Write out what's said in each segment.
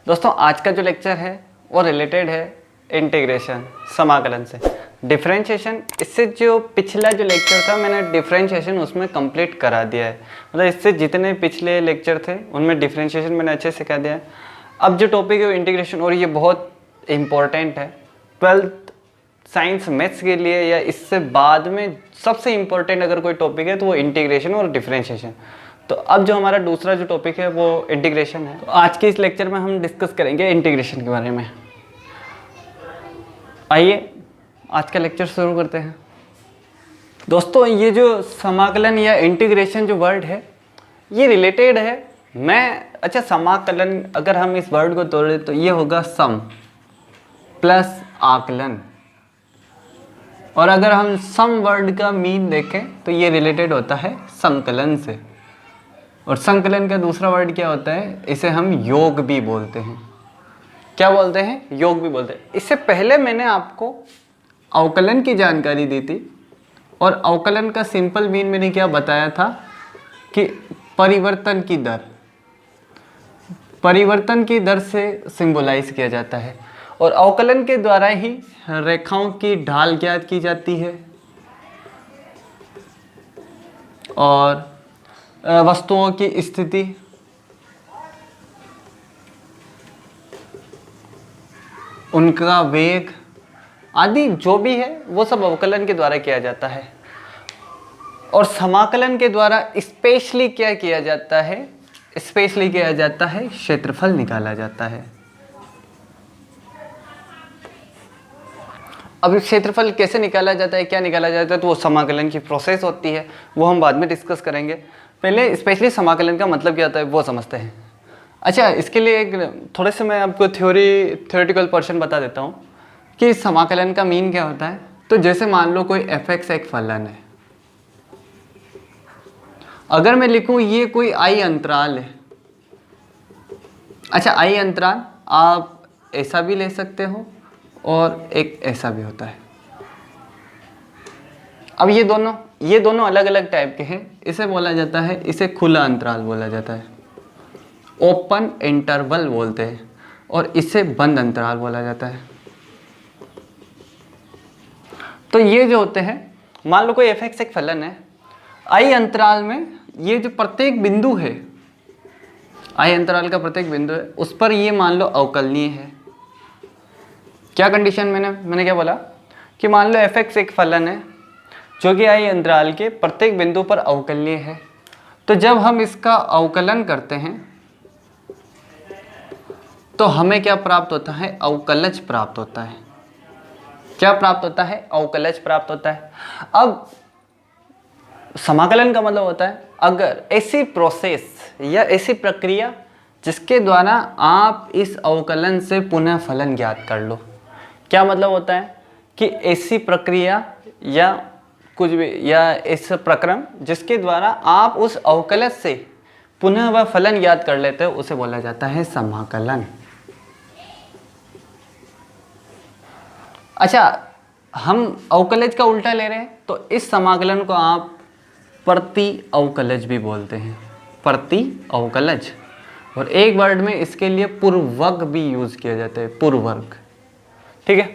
दोस्तों आज का जो लेक्चर है वो रिलेटेड है इंटीग्रेशन समाकलन से। डिफरेंशिएशन, इससे जो पिछला जो लेक्चर था मैंने डिफरेंशिएशन उसमें कंप्लीट करा दिया है। मतलब इससे जितने पिछले लेक्चर थे उनमें डिफरेंशिएशन मैंने अच्छे से करा दिया है। अब जो टॉपिक है वो इंटीग्रेशन, और ये बहुत इम्पोर्टेंट है 12th साइंस मैथ्स के लिए, या इससे बाद में सबसे इम्पोर्टेंट अगर कोई टॉपिक है तो वो इंटीग्रेशन और डिफरेंशिएशन। तो अब जो हमारा दूसरा जो टॉपिक है वो इंटीग्रेशन है। तो आज के इस लेक्चर में हम डिस्कस करेंगे इंटीग्रेशन के बारे में। आइए आज का लेक्चर शुरू करते हैं। दोस्तों ये जो समाकलन या इंटीग्रेशन जो वर्ड है ये रिलेटेड है समाकलन अगर हम इस वर्ड को तोड़े तो ये होगा सम प्लस आकलन, और अगर हम सम वर्ड का मीन देखें तो ये रिलेटेड होता है संकलन से। और संकलन का दूसरा वर्ड क्या होता है, इसे हम योग भी बोलते हैं। क्या बोलते हैं? योग भी बोलते हैं। इससे पहले मैंने आपको अवकलन की जानकारी दी थी, और अवकलन का सिंपल मीन मैंने क्या बताया था कि परिवर्तन की दर से सिंबलाइज किया जाता है, और अवकलन के द्वारा ही रेखाओं की ढाल ज्ञात की जाती है और वस्तुओं की स्थिति, उनका वेग आदि जो भी है वो सब अवकलन के द्वारा किया जाता है। और समाकलन के द्वारा स्पेशली क्या किया जाता है? स्पेशली किया जाता है क्षेत्रफल निकाला जाता है। अब क्षेत्रफल कैसे निकाला जाता है, क्या निकाला जाता है, तो वो समाकलन की प्रोसेस होती है, वो हम बाद में डिस्कस करेंगे। पहले स्पेशली समाकलन का मतलब क्या होता है वो समझते हैं। अच्छा, इसके लिए एक थोड़े से मैं आपको थ्योरेटिकल पोर्शन बता देता हूँ कि समाकलन का मीन क्या होता है। तो जैसे मान लो कोई f(x) एक फलन है, अगर मैं लिखूँ ये कोई i अंतराल है। अच्छा, i अंतराल आप ऐसा भी ले सकते हो और एक ऐसा भी होता है। अब ये दोनों अलग अलग टाइप के हैं। इसे बोला जाता है, इसे खुला अंतराल बोला जाता है, ओपन इंटरवल बोलते हैं, और इसे बंद अंतराल बोला जाता है। तो ये जो होते हैं, मान लो कोई f(x) एक फलन है, i अंतराल में ये जो प्रत्येक बिंदु है, i अंतराल का प्रत्येक बिंदु है, उस पर ये मान लो अवकलनीय है। क्या कंडीशन मैंने क्या बोला कि मान लो f(x) एक फलन है जो कि i अंतराल के प्रत्येक बिंदु पर अवकलनीय है। तो जब हम इसका अवकलन करते हैं तो हमें क्या प्राप्त होता है? अवकलज प्राप्त होता है। क्या प्राप्त होता है? अवकलज प्राप्त होता है। अब समाकलन का मतलब होता है अगर ऐसी प्रोसेस या ऐसी प्रक्रिया जिसके द्वारा आप इस अवकलन से पुनः फलन ज्ञात कर लो। क्या मतलब होता है कि ऐसी प्रक्रिया या कुछ भी या ऐसा प्रक्रम जिसके द्वारा आप उस अवकलज से पुनः वह फलन ज्ञात कर लेते हो, उसे बोला जाता है समाकलन। अच्छा, हम अवकलज का उल्टा ले रहे हैं तो इस समाकलन को आप प्रति अवकलज भी बोलते हैं, प्रति अवकलज। और एक वर्ड में इसके लिए पूर्ववर्ग भी यूज किया जाता है, पूर्ववर्ग। ठीक है,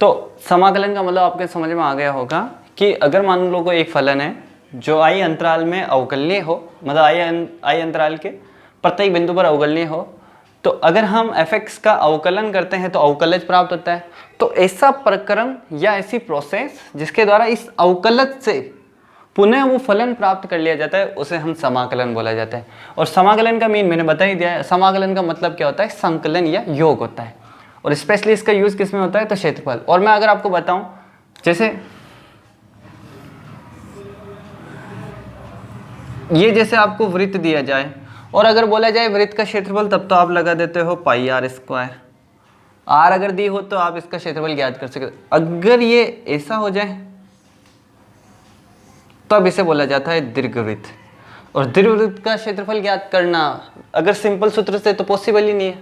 तो समाकलन का मतलब आपके समझ में आ गया होगा कि अगर मान लो कोई एक फलन है जो i अंतराल में अवकलनीय हो, मतलब i अंतराल के प्रत्येक बिंदु पर अवकलनीय हो, तो अगर हम f(x) का अवकलन करते हैं तो अवकलज प्राप्त होता है। तो ऐसा प्रक्रम या ऐसी प्रोसेस जिसके द्वारा इस अवकलज से पुनः वो फलन प्राप्त कर लिया जाता है, उसे हम समाकलन बोला जाता है। और समाकलन का मीन मैंने बता ही दिया है। समाकलन का मतलब क्या होता है? संकलन या योग होता है। और स्पेशली इसका यूज किस में होता है? तो क्षेत्रफल। और मैं अगर आपको बताऊं, जैसे आपको वृत्त दिया जाए और अगर बोला जाए वृत्त का क्षेत्रफल, तब तो आप लगा देते हो πr²। r अगर दी हो तो आप इसका क्षेत्रफल ज्ञात कर सकते। अगर ये ऐसा हो जाए तो अब इसे बोला जाता है दीर्घवृत्त। और दीर्घवृत्त का क्षेत्रफल ज्ञात करना अगर सिंपल सूत्र से तो पॉसिबल ही नहीं है।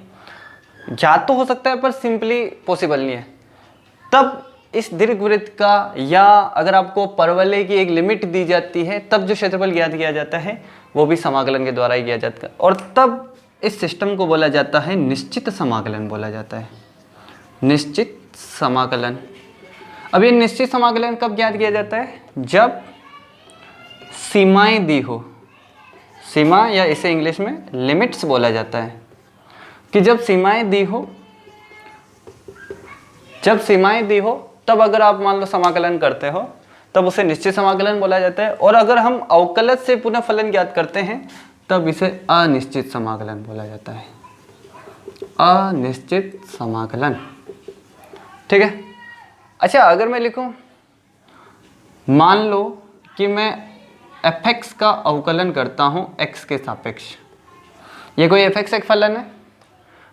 ज्ञात तो हो सकता है पर सिंपली पॉसिबल नहीं है। तब इस दीर्घवृत्त का, या अगर आपको परवलय की एक लिमिट दी जाती है, तब जो क्षेत्रफल ज्ञात किया जाता है वो भी समाकलन के द्वारा ही किया जाता है। और तब इस सिस्टम को बोला जाता है निश्चित समाकलन बोला जाता है, निश्चित समाकलन। अब ये निश्चित समाकलन कब ज्ञात किया जाता है? जब सीमाएं दी हो, सीमा या इसे इंग्लिश में लिमिट्स बोला जाता है, कि जब सीमाएं दी हो, जब सीमाएं दी हो तब अगर आप मान लो समाकलन करते हो तब उसे निश्चित समाकलन बोला जाता है। और अगर हम अवकलज से पुनः फलन ज्ञात करते हैं तब इसे अनिश्चित समाकलन बोला जाता है, अनिश्चित समाकलन। ठीक है। अच्छा, अगर मैं लिखूं, मान लो कि मैं fx का अवकलन करता हूं x के सापेक्ष, ये कोई fx एक फलन है,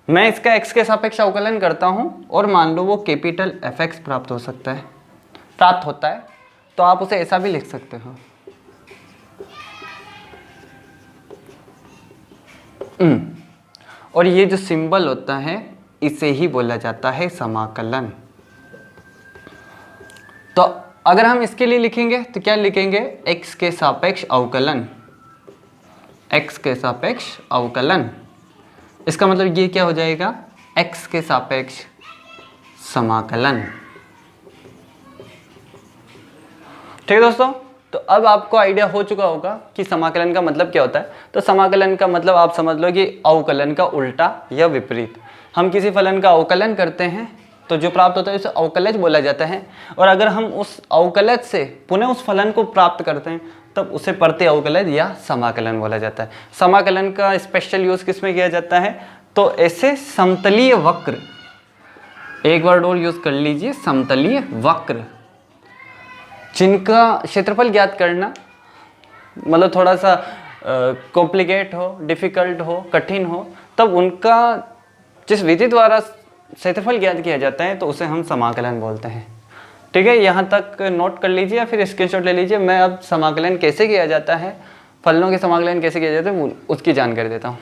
मैं इसका x के सापेक्ष अवकलन करता हूं और मान लो वो कैपिटल fx प्राप्त होता है, तो आप उसे ऐसा भी लिख सकते हो, और ये जो सिंबल होता है इसे ही बोला जाता है समाकलन। तो अगर हम इसके लिए लिखेंगे तो क्या लिखेंगे? x के सापेक्ष अवकलन, x के सापेक्ष अवकलन। इसका मतलब ये क्या हो जाएगा? x के सापेक्ष समाकलन। ठीक है दोस्तों, तो अब आपको आइडिया हो चुका होगा कि समाकलन का मतलब क्या होता है। तो समाकलन का मतलब आप समझ लो कि अवकलन का उल्टा या विपरीत। हम किसी फलन का अवकलन करते हैं तो जो प्राप्त होता है उसे अवकलज बोला जाता है, और अगर हम उस अवकलज से पुनः उस फलन को प्राप्त करते हैं तब उसे प्रति अवकलज या समाकलन बोला जाता है। समाकलन का स्पेशल यूज किस में किया जाता है? तो ऐसे समतलीय वक्र, एक वर्ड और यूज कर लीजिए, समतलीय वक्र, जिनका क्षेत्रफल ज्ञात करना मतलब थोड़ा सा कॉम्प्लिकेट हो, डिफिकल्ट हो, कठिन हो, तब उनका जिस विधि द्वारा क्षेत्रफल ज्ञात किया जाता है तो उसे हम समाकलन बोलते हैं। ठीक है, यहाँ तक नोट कर लीजिए या फिर स्क्रीनशॉट ले लीजिए। मैं अब समाकलन कैसे किया जाता है, फलनों के समाकलन कैसे किया जाता है उसकी जानकारी देता हूँ।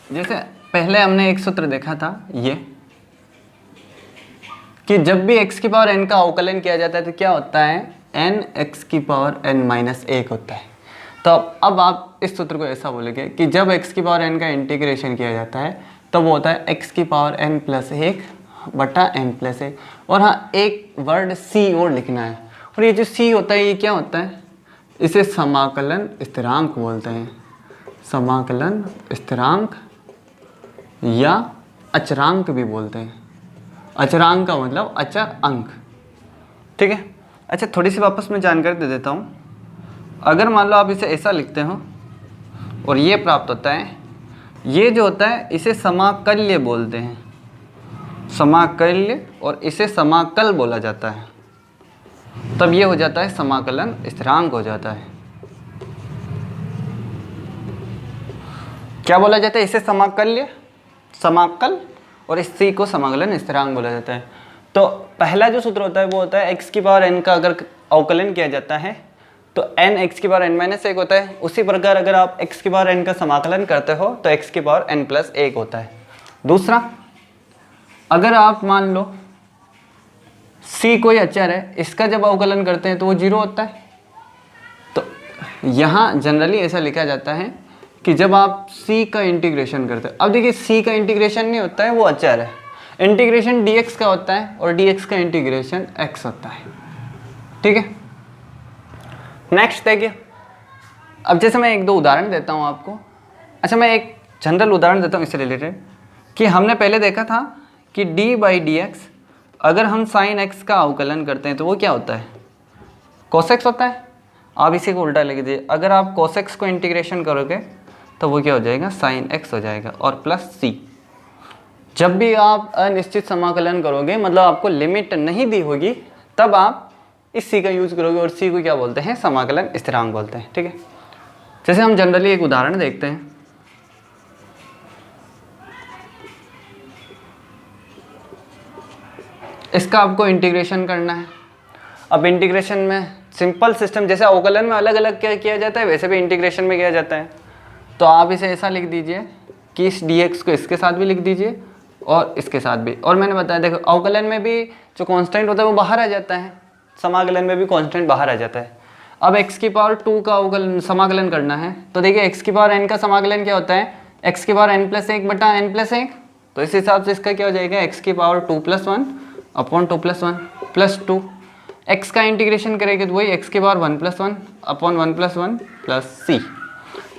जैसे पहले हमने एक सूत्र देखा था ये, कि जब भी x की पावर n का अवकलन किया जाता है तो क्या होता है? n x की पावर n-1 होता है। तो अब आप इस सूत्र को ऐसा बोलेंगे कि जब x की पावर n का इंटीग्रेशन किया जाता है तब वो होता है x की पावर n+1 बटा n+1। और हाँ, एक वर्ड c और लिखना है, और ये जो c होता है ये क्या होता है? इसे समाकलन स्थिरांक बोलते हैं, समाकलन स्थिरांक या अचरांक भी बोलते हैं। अचरांक का मतलब अचर अंक। ठीक है। अच्छा, थोड़ी सी वापस मैं जानकारी दे देता हूँ। अगर मान लो आप इसे ऐसा लिखते हो और ये प्राप्त होता है, ये जो होता है इसे समाकल्य बोलते हैं, समाकल्य, और इसे समाकल बोला जाता है। तब ये हो जाता है समाकलन स्थिरांक हो जाता है। क्या बोला जाता है? इसे समाकल्य, समाकल, और इस c को समाकलन स्थिरांक बोला जाता है। तो पहला जो सूत्र होता है वो होता है x की पावर n का अगर अवकलन किया जाता है तो n x की पावर n-1 होता है। उसी प्रकार अगर आप x की पावर n का समाकलन करते हो तो x की पावर n+1 होता है। दूसरा, अगर आप मान लो c कोई अचर है, इसका जब अवकलन करते हैं तो वो 0 होता है। तो यहाँ जनरली ऐसा लिखा जाता है कि जब आप c का इंटीग्रेशन करते हैं, अब देखिए c का इंटीग्रेशन नहीं होता है, वो अचर है, इंटीग्रेशन dx का होता है और dx का इंटीग्रेशन x होता है। ठीक है। नेक्स्ट देखिए, अब जैसे मैं एक दो उदाहरण देता हूँ आपको। अच्छा, मैं एक जनरल उदाहरण देता हूँ इससे रिलेटेड, कि हमने पहले देखा था कि d/dx अगर हम sin x का अवकलन करते हैं तो वो क्या होता है? cos x होता है। आप इसी को उल्टा लिख दीजिए, अगर आप cos x को इंटीग्रेशन करोगे तो वो क्या हो जाएगा? sin x हो जाएगा, और प्लस c। जब भी आप अनिश्चित समाकलन करोगे, मतलब आपको लिमिट नहीं दी होगी, तब आप इस c का यूज करोगे, और c को क्या बोलते हैं? समाकलन स्थिरांक बोलते हैं। ठीक है। जैसे हम जनरली एक उदाहरण देखते हैं। इसका आपको इंटीग्रेशन करना है। अब इंटीग्रेशन में सिंपल सिस्टम, जैसे अवकलन में अलग अलग क्या किया जाता है वैसे भी इंटीग्रेशन में किया जाता है। तो आप इसे ऐसा लिख दीजिए कि इस dx को इसके साथ भी लिख दीजिए और इसके साथ भी। और मैंने बताया, देखो अवकलन में भी जो कांस्टेंट होता है वो बाहर आ जाता है, समाकलन में भी कांस्टेंट बाहर आ जाता है। अब x की पावर 2 का अवकलन समाकलन करना है, तो देखिए x की पावर n का समाकलन क्या होता है, x की पावर n प्लस 1 बटा n प्लस 1। तो इस हिसाब से इसका क्या हो जाएगा, x की power 2 plus 1 upon 2 plus 1 plus 2। x का इंटीग्रेशन करेंगे तो वही x की power 1 plus 1 upon 1 plus 1 plus c।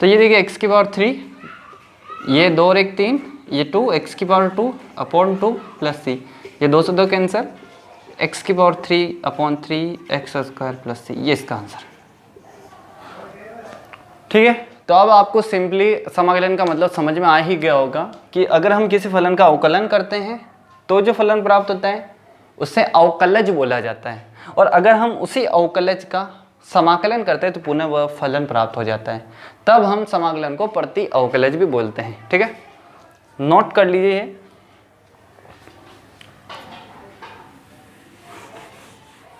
तो ये देखिए x की पावर 3, ये 2 और 1 3, ये 2, x की पावर 2 अपॉन 2 प्लस c, ये 2 से 2 कैंसर, x की power 3 upon 3 x square plus c, ये इसका आंसर। ठीक है, तो अब आपको सिंपली समाकलन का मतलब समझ में आ ही गया होगा कि अगर हम किसी फलन का अवकलन करते हैं तो जो फलन प्राप्त होता है उससे अवकलज बोला जाता है, और अगर हम उसी अवकलज का समाकलन करते हैं तो पुनः वह फलन प्राप्त हो जाता है, तब हम समाकलन को प्रति अवकलज भी बोलते हैं। ठीक है, नोट कर लीजिए।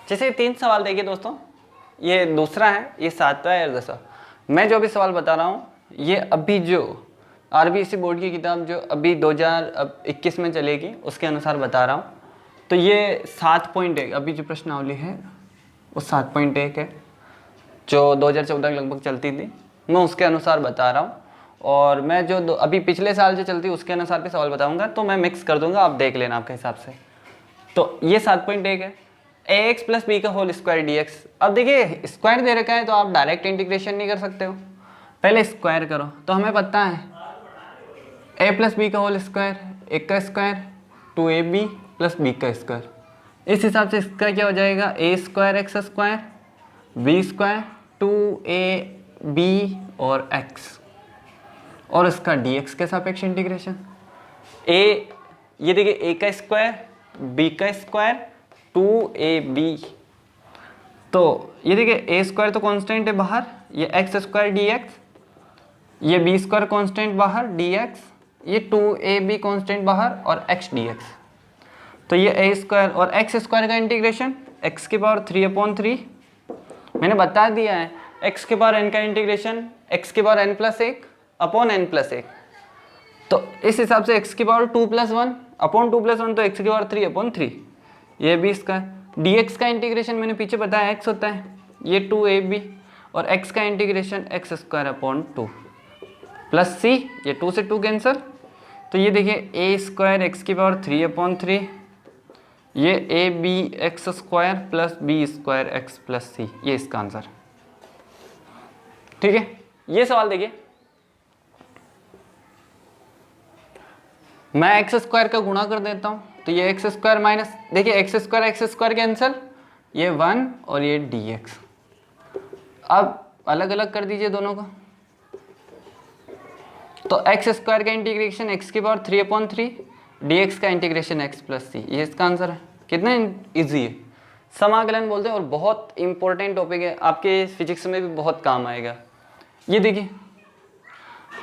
जैसे 3 सवाल देखिए दोस्तों, ये दूसरा है, ये 7वां है और 10वां। मैं जो अभी सवाल बता रहा हूँ ये अभी जो आरबीएससी बोर्ड की किताब जो अभी 2021 में चलेगी उसके अनुसार बता रहा हूँ। तो ये 7.1 अभी जो प्रश्नावली है वो 7.1 है जो 2014 के लगभग चलती थी, मैं उसके अनुसार बता रहा हूँ। और मैं जो अभी पिछले साल जो चलती उसके अनुसार भी सवाल बताऊँगा, तो मैं मिक्स कर दूँगा, आप देख लेना आपके हिसाब से। तो ये 7.1 है, ax प्लस बी का होल स्क्वायर dx। अब देखिए स्क्वायर दे रखा है तो आप डायरेक्ट इंटीग्रेशन नहीं कर सकते हो, पहले स्क्वायर करो। तो हमें पता है a प्लस बी का होल स्क्वायर, a का स्क्वायर 2ab प्लस b का स्क्वायर। इस हिसाब से इसका क्या हो जाएगा, a square x square b square 2ab और x, और इसका dx के सापेक्ष इंटीग्रेशन। a ये देखिए a का स्क्वायर b का स्क्वायर 2ab, तो ये देखिए a स्क्वायर तो कांस्टेंट है बाहर, ये x स्क्वायर dx, ये b स्क्वायर कांस्टेंट बाहर dx, ये 2ab कांस्टेंट बाहर और x dx। तो ये a स्क्वायर और x स्क्वायर का इंटीग्रेशन x की पावर 3/3, मैंने बता दिया है x की पावर n का इंटीग्रेशन x की power n plus 1 upon n plus 1। तो इस हिसाब से x की पावर 2 प्लस 1 अपॉन 2 प्लस 1, तो x की पावर 3/3, ये भी इसका dx का इंटीग्रेशन मैंने पीछे बताया x होता है, ये 2ab और x का integration x square upon 2 plus c, ये 2 से 2 कैंसर। तो ये देखिए a स्क्वायर x की पावर 3/3, ये ab x square plus b square x plus c, ये इसका आंसर। ठीक है, ये सवाल देखिए, मैं एक्स स्क्वायर का गुणा कर देता हूँ, तो ये एक्स स्क्वायर माइनस, देखिए एक्स स्क्वायर कैंसिल, ये 1 और ये dx। अब अलग अलग कर दीजिए दोनों को, तो एक्स स्क्वायर का इंटीग्रेशन x की पावर 3/3, dx का इंटीग्रेशन x प्लस c, ये इसका आंसर है। कितना इजी है, समाकलन बोलते हैं, और बहुत इंपॉर्टेंट टॉपिक है, आपके फिजिक्स में भी बहुत काम आएगा। ये देखिए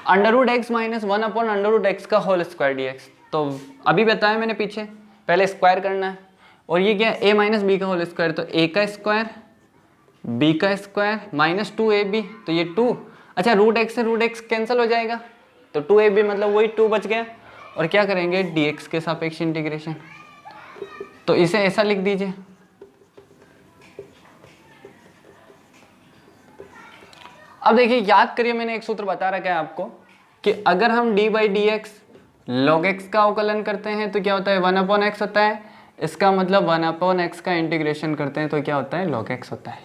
√x माइनस 1/√x का होल स्क्वायर dx, तो अभी बताया मैंने पीछे, पहले स्क्वायर करना है। और ये क्या है, a माइनस बी का होल स्क्वायर, तो a का स्क्वायर b का स्क्वायर माइनस 2ab, तो ये 2, अच्छा √x से √x कैंसिल हो जाएगा, तो 2ab मतलब वही 2 बच गया। और क्या करेंगे, dx के सापेक्ष इंटीग्रेशन, तो इसे ऐसा लिख दीजिए। अब देखिए याद करिए, मैंने एक सूत्र बता रखा है आपको कि अगर हम d/dx log x का अवकलन करते हैं तो क्या होता है, 1/x होता है। इसका मतलब 1/x का इंटीग्रेशन करते हैं तो क्या होता है, log x होता है।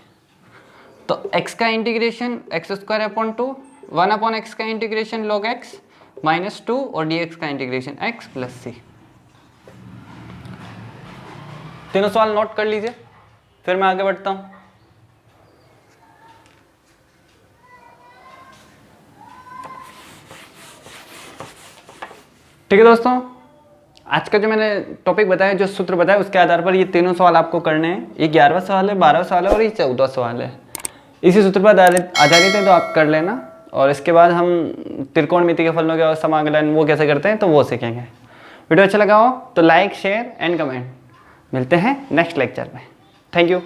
तो x का integration x square upon 2, 1/x का इंटीग्रेशन log x माइनस 2 और dx का इंटीग्रेशन x प्लस c। तीनों सवाल नोट कर लीजिए, फिर मैं आगे बढ़ता हूं। ठीक है दोस्तों, आज का जो मैंने टॉपिक बताया, जो सूत्र बताया, उसके आधार पर ये तीनों सवाल आपको करने हैं। ये 11वां सवाल है, 12वां सवाल है और ये 14वां सवाल है। इसी सूत्र पर आधारित है, तो आप कर लेना। और इसके बाद हम त्रिकोणमिति के फलनों के समाकलन वो कैसे करते हैं तो वो सीखेंगे। वीडियो अच्छा लगा हो तो लाइक, शेयर एंड कमेंट। मिलते हैं नेक्स्ट लेक्चर में। Thank you.